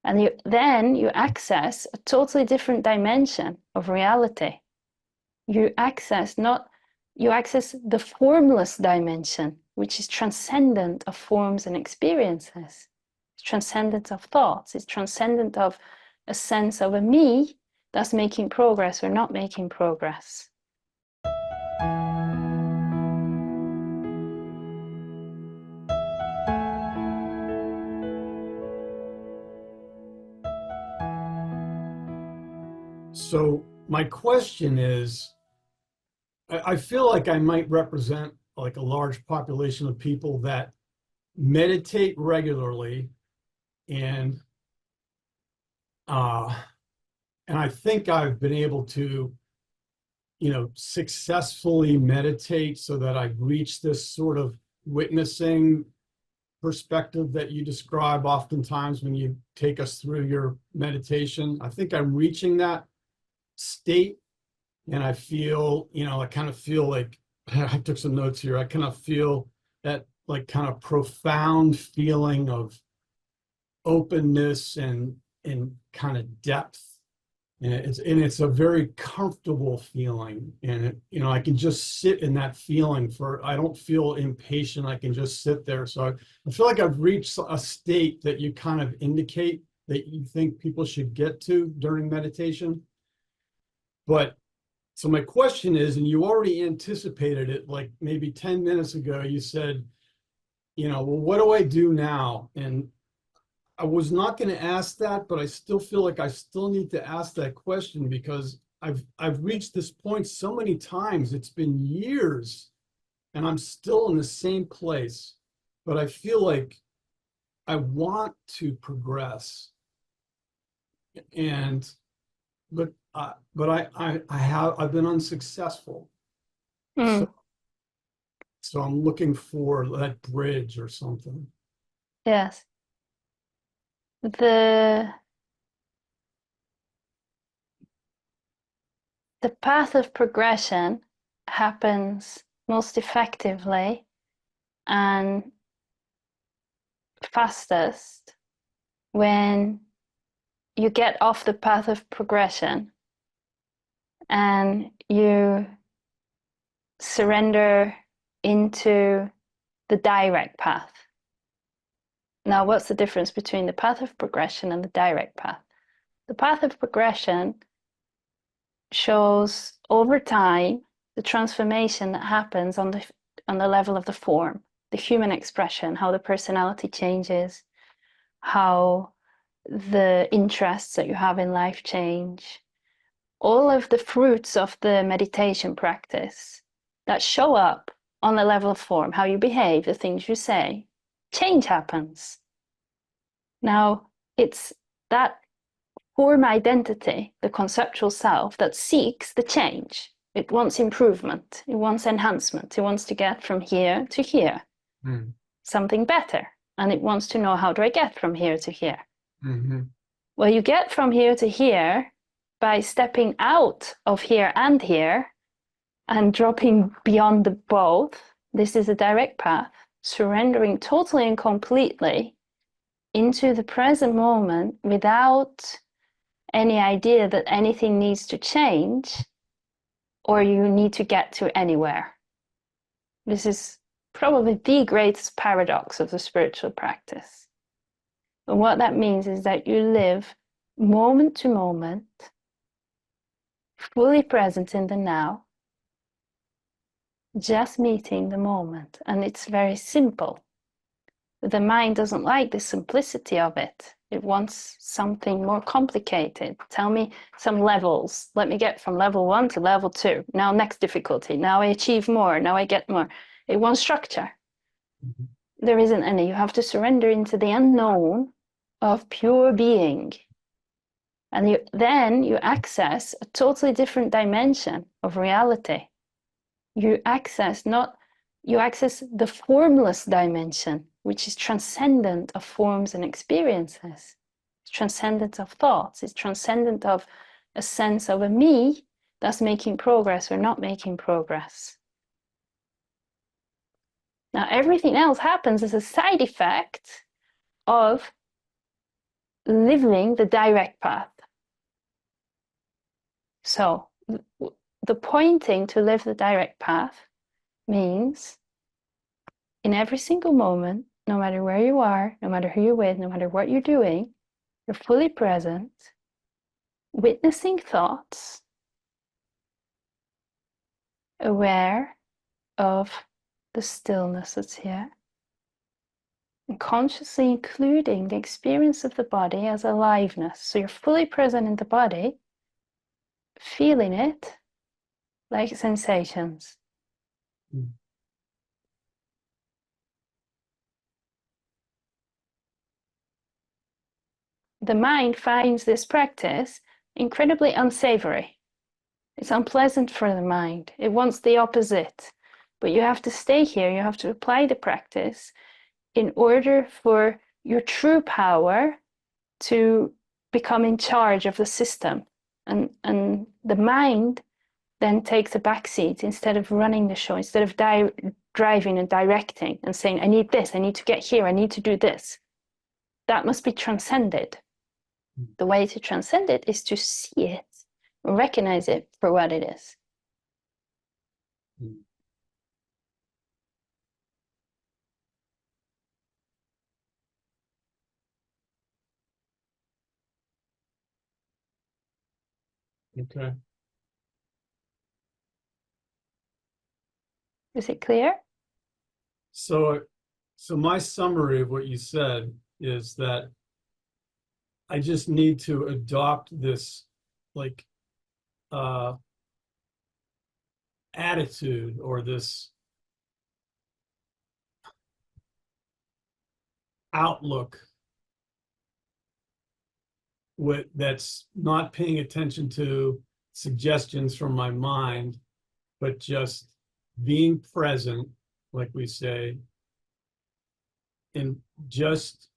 And then you access a totally different dimension of reality. You access the formless dimension, which is transcendent of forms and experiences. It's transcendent of thoughts. It's transcendent of a sense of a me that's making progress or not making progress. So my question is, I feel like I might represent like a large population of people that meditate regularly, and uh, and I think I've been able to, successfully meditate so that I reach this sort of witnessing perspective that you describe oftentimes when you take us through your meditation. I think I'm reaching that state, and I feel, I kind of feel like I took some notes here. I kind of feel that like kind of profound feeling of openness and kind of depth. And it's a very comfortable feeling. And I can just sit in that feeling I don't feel impatient. I can just sit there. So I feel like I've reached a state that you kind of indicate that you think people should get to during meditation. But so my question is, and you already anticipated it, like maybe 10 minutes ago, you said, well, what do I do now? And I was not going to ask that, but I still feel like I still need to ask that question because I've reached this point so many times. It's been years and I'm still in the same place, but I feel like I want to progress. And but I've been unsuccessful. Mm. So I'm looking for that bridge or something. Yes. The path of progression happens most effectively and fastest when you get off the path of progression and you surrender into the direct path. Now, what's the difference between the path of progression and the direct path? The path of progression shows over time the transformation that happens on the level of the form, the human expression, how the personality changes, how the interests that you have in life change. All of the fruits of the meditation practice that show up on the level of form, how you behave, the things you say, change happens. Now, it's that form identity, the conceptual self, that seeks the change. It wants improvement. It wants enhancement. It wants to get from here to here, something better. And it wants to know, how do I get from here to here? Mm-hmm. Well, you get from here to here by stepping out of here and dropping beyond the both. This is a direct path, surrendering totally and completely into the present moment without any idea that anything needs to change or you need to get to anywhere. This is probably the greatest paradox of the spiritual practice. And what that means is that you live moment to moment, fully present in the now, just meeting the moment. And it's very simple. The mind doesn't like the simplicity of it. It wants something more complicated. Tell me some levels. Let me get from level 1 to level 2. Now next difficulty. Now I achieve more. Now I get more. It wants structure. Mm-hmm. There isn't any. You have to surrender into the unknown of pure being. And then you access a totally different dimension of reality. You access the formless dimension, which is transcendent of forms and experiences. It's transcendent of thoughts. It's transcendent of a sense of a me that's making progress or not making progress. Now, everything else happens as a side effect of living the direct path. So the pointing to live the direct path means in every single moment, no matter where you are, no matter who you're with, no matter what you're doing, you're fully present, witnessing thoughts, aware of the stillness that's here, and consciously including the experience of the body as aliveness. So you're fully present in the body, feeling it like sensations. Mm. The mind finds this practice incredibly unsavory. It's unpleasant for the mind. It wants the opposite. But you have to stay here, you have to apply the practice in order for your true power to become in charge of the system. And the mind then takes a backseat instead of running the show, instead of driving and directing and saying, I need this, I need to get here, I need to do this. That must be transcended. The way to transcend it is to see it, recognize it for what it is. Okay. Is it clear? So my summary of what you said is that I just need to adopt this like attitude or this outlook that's not paying attention to suggestions from my mind, but just being present, like we say, and just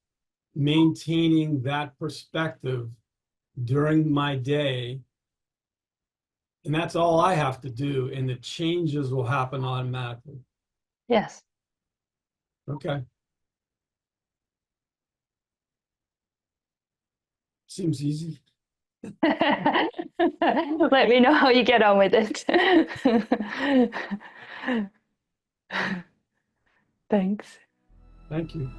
maintaining that perspective during my day. And that's all I have to do, and the changes will happen automatically. Yes. Okay. Seems easy. Let me know how you get on with it. Thanks. Thank you.